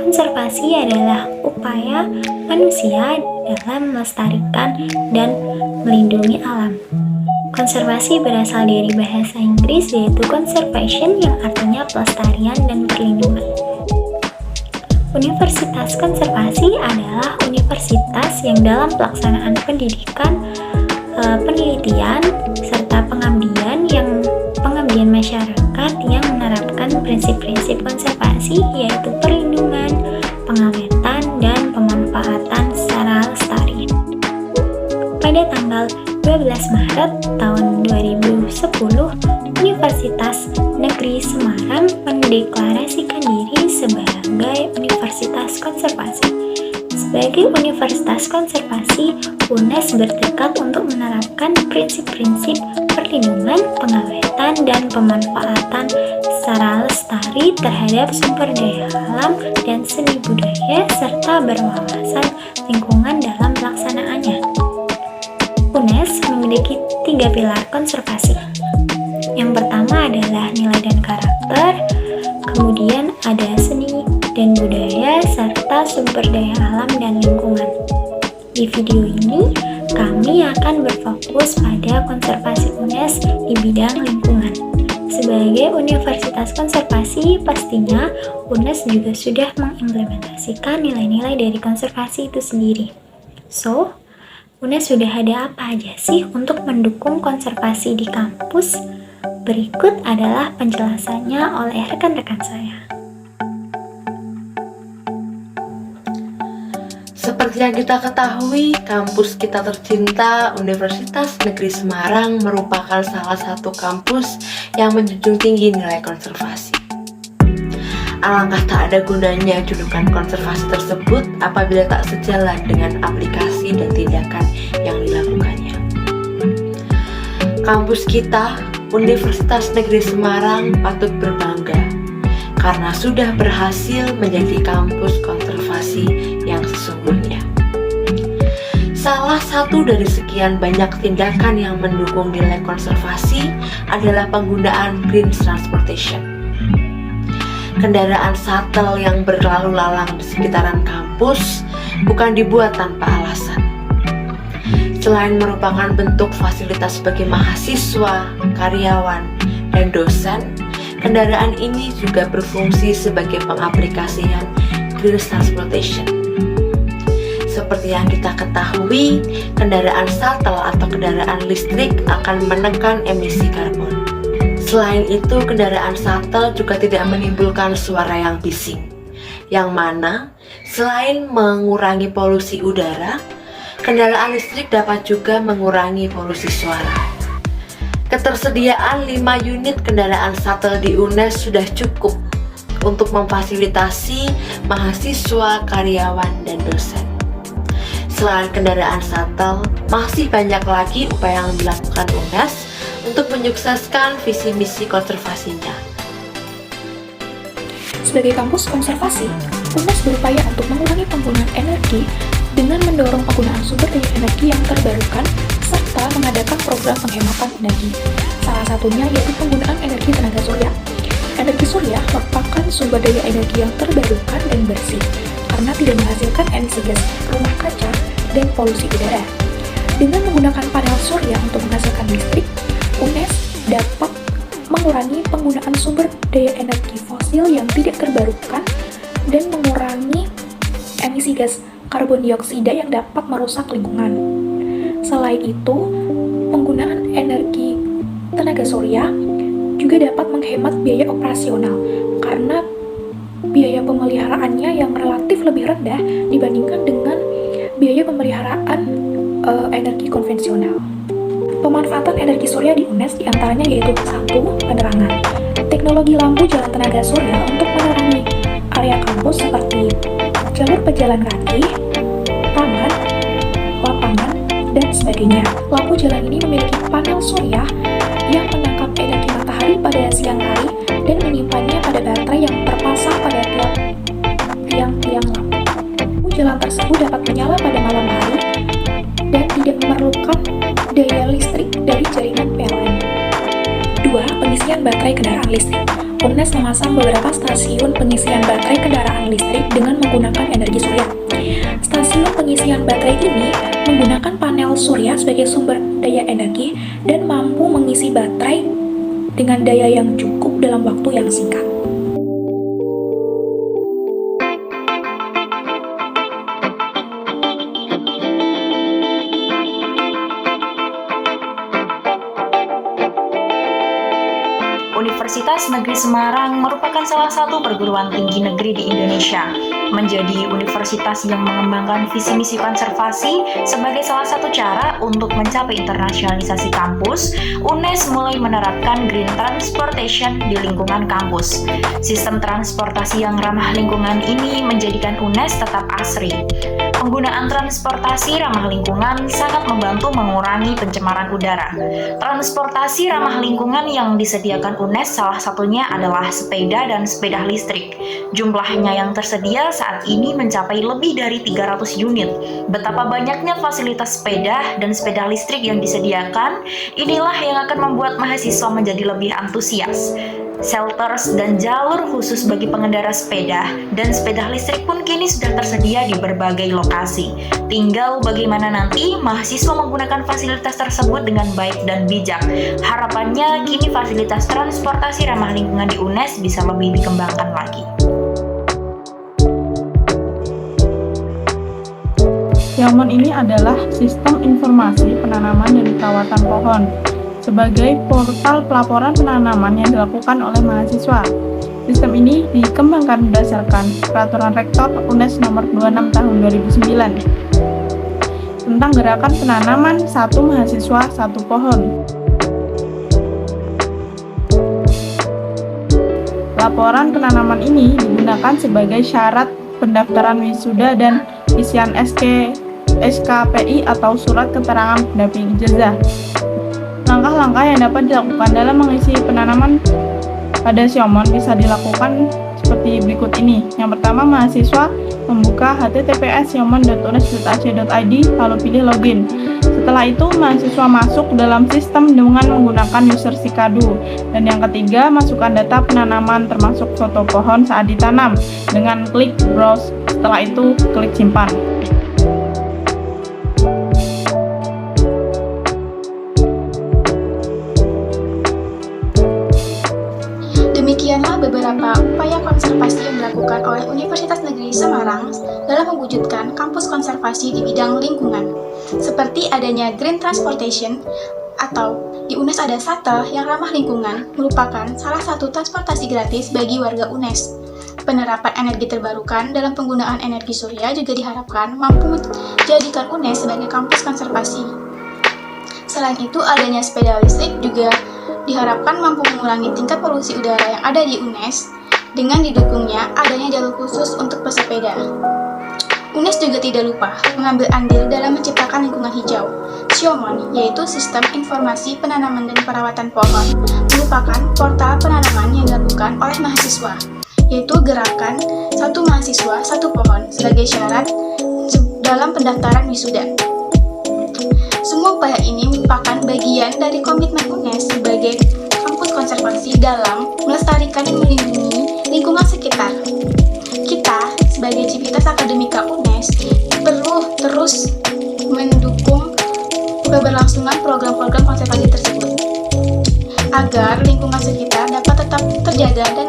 Konservasi adalah upaya manusia dalam melestarikan dan melindungi alam. Konservasi berasal dari bahasa Inggris yaitu conservation yang artinya pelestarian dan perlindungan. Universitas konservasi adalah universitas yang dalam pelaksanaan pendidikan, penelitian, serta pengabdian masyarakat yang menerapkan prinsip-prinsip konservasi yaitu perlindungan, pengawetan, dan pemanfaatan secara lestari. Pada tanggal 12 Maret tahun 2010, Universitas Negeri Semarang mendeklarasikan diri sebagai Universitas Konservasi. Sebagai Universitas Konservasi, UNES bertekad untuk menerapkan prinsip-prinsip perlindungan, pengawetan, dan pemanfaatan secara lestari terhadap sumber daya alam dan seni budaya serta berwawasan lingkungan dalam pelaksanaannya. UNES memiliki 3 pilar konservasi. Yang pertama adalah nilai dan karakter, kemudian ada seni dan budaya, serta sumber daya alam dan lingkungan. Di video ini, kami akan berfokus pada konservasi UNES di bidang lingkungan. Sebagai Universitas Konservasi, pastinya UNES juga sudah mengimplementasikan nilai-nilai dari konservasi itu sendiri. So, UNES sudah ada apa aja sih untuk mendukung konservasi di kampus? Berikut adalah penjelasannya oleh rekan-rekan saya. Seperti yang kita ketahui, kampus kita tercinta Universitas Negeri Semarang merupakan salah satu kampus yang menjunjung tinggi nilai konservasi. Alangkah tak ada gunanya julukan konservasi tersebut apabila tak sejalan dengan aplikasi dan tindakan yang dilakukannya. Kampus kita, Universitas Negeri Semarang, patut berbangga karena sudah berhasil menjadi kampus konservasi yang sesungguhnya. Salah satu dari sekian banyak tindakan yang mendukung nilai konservasi adalah penggunaan green transportation. Kendaraan shuttle yang berlalu lalang di sekitaran kampus bukan dibuat tanpa alasan. Selain merupakan bentuk fasilitas bagi mahasiswa, karyawan, dan dosen, kendaraan ini juga berfungsi sebagai pengaplikasian green transportation. Seperti yang kita ketahui, kendaraan shuttle atau kendaraan listrik akan menekan emisi karbon. Selain itu, kendaraan shuttle juga tidak menimbulkan suara yang bising, yang mana selain mengurangi polusi udara, kendaraan listrik dapat juga mengurangi polusi suara. Ketersediaan 5 unit kendaraan shuttle di UNES sudah cukup untuk memfasilitasi mahasiswa, karyawan, dan dosen. Selain kendaraan shuttle, masih banyak lagi upaya yang dilakukan UNES untuk menyukseskan visi misi konservasinya. Sebagai kampus konservasi, UNES berupaya untuk mengurangi penggunaan energi dengan mendorong penggunaan sumber daya energi yang terbarukan serta mengadakan program penghematan energi. Salah satunya yaitu penggunaan energi tenaga surya. Energi surya merupakan sumber daya energi yang terbarukan dan bersih karena tidak menghasilkan emisi gas rumah kaca dan polusi udara. Dengan menggunakan panel surya untuk menghasilkan listrik, UNES dapat mengurangi penggunaan sumber daya energi fosil yang tidak terbarukan dan mengurangi emisi gas karbon dioksida yang dapat merusak lingkungan. Selain itu, penggunaan energi tenaga surya juga dapat menghemat biaya operasional karena biaya pemeliharaannya yang relatif lebih rendah dibandingkan dengan biaya pemeliharaan energi konvensional. Pemanfaatan energi surya di UNES diantaranya yaitu 1. Penerangan. Teknologi lampu jalan tenaga surya untuk menerangi area kampus seperti jalur pejalan kaki, taman, lapangan, dan sebagainya sebagainya. Lampu jalan ini memiliki panel surya yang menangkap energi matahari pada siang hari dan menyimpannya pada baterai yang terpasang pada tiang-tiang lampu. Lampu jalan tersebut dapat menyala pada malam hari dan tidak memerlukan daya listrik dari jaringan PLN. 2. Pengisian baterai kendaraan listrik. UNES memasang beberapa stasiun pengisian baterai kendaraan listrik dengan menggunakan energi surya. Stasiun pengisian baterai ini menggunakan panel surya sebagai sumber daya energi dan mampu mengisi baterai dengan daya yang cukup dalam waktu yang singkat. Universitas Negeri Semarang merupakan salah satu perguruan tinggi negeri di Indonesia. Menjadi universitas yang mengembangkan visi misi konservasi sebagai salah satu cara untuk mencapai internasionalisasi kampus, UNES mulai menerapkan green transportation di lingkungan kampus. Sistem transportasi yang ramah lingkungan ini menjadikan UNES tetap asri. Penggunaan transportasi ramah lingkungan sangat membantu mengurangi pencemaran udara. Transportasi ramah lingkungan yang disediakan UNES salah satunya adalah sepeda dan sepeda listrik. Jumlahnya yang tersedia saat ini mencapai lebih dari 300 unit. Betapa banyaknya fasilitas sepeda dan sepeda listrik yang disediakan, inilah yang akan membuat mahasiswa menjadi lebih antusias. Shelters dan jalur khusus bagi pengendara sepeda dan sepeda listrik pun kini sudah tersedia di berbagai lokasi. Tinggal bagaimana nanti mahasiswa menggunakan fasilitas tersebut dengan baik dan bijak. Harapannya kini fasilitas transportasi ramah lingkungan di UNES bisa lebih dikembangkan lagi. Xiaomon ini adalah sistem informasi penanaman dan perawatan pohon sebagai portal pelaporan penanaman yang dilakukan oleh mahasiswa. Sistem ini dikembangkan berdasarkan Peraturan Rektor UNES Nomor 26 Tahun 2009 tentang gerakan penanaman satu mahasiswa satu pohon. Laporan penanaman ini digunakan sebagai syarat pendaftaran wisuda dan isian SKPI atau Surat Keterangan Pendamping Ijazah. Langkah-langkah yang dapat dilakukan dalam mengisi penanaman pada Xiaomon bisa dilakukan seperti berikut ini. Yang pertama, mahasiswa membuka https://xiaomon.unes.ac.id lalu pilih login. Setelah itu, mahasiswa masuk dalam sistem dengan menggunakan user Sikadu. Dan yang ketiga, masukkan data penanaman termasuk foto pohon saat ditanam dengan klik browse. Setelah itu, klik simpan. Demikianlah beberapa upaya konservasi yang dilakukan oleh Universitas Negeri Semarang dalam mewujudkan kampus konservasi di bidang lingkungan, seperti adanya green transportation atau di UNES ada shuttle yang ramah lingkungan, merupakan salah satu transportasi gratis bagi warga UNES. Penerapan energi terbarukan dalam penggunaan energi surya juga diharapkan mampu menjadikan UNES sebagai kampus konservasi. Selain itu, adanya sepeda listrik juga diharapkan mampu mengurangi tingkat polusi udara yang ada di UNES dengan didukungnya adanya jalur khusus untuk pesepeda. UNES juga tidak lupa mengambil andil dalam menciptakan lingkungan hijau. Xiaomon, yaitu Sistem Informasi Penanaman dan Perawatan Pohon, merupakan portal penanaman yang dilakukan oleh mahasiswa, yaitu gerakan satu mahasiswa satu pohon sebagai syarat dalam pendaftaran wisuda. Semua upaya ini merupakan bagian dari komitmen UNES sebagai kampus konservasi dalam melestarikan dan melindungi lingkungan sekitar. Kita sebagai Civitas Akademika UNES perlu terus mendukung keberlangsungan program-program konservasi tersebut agar lingkungan sekitar dapat tetap terjaga dan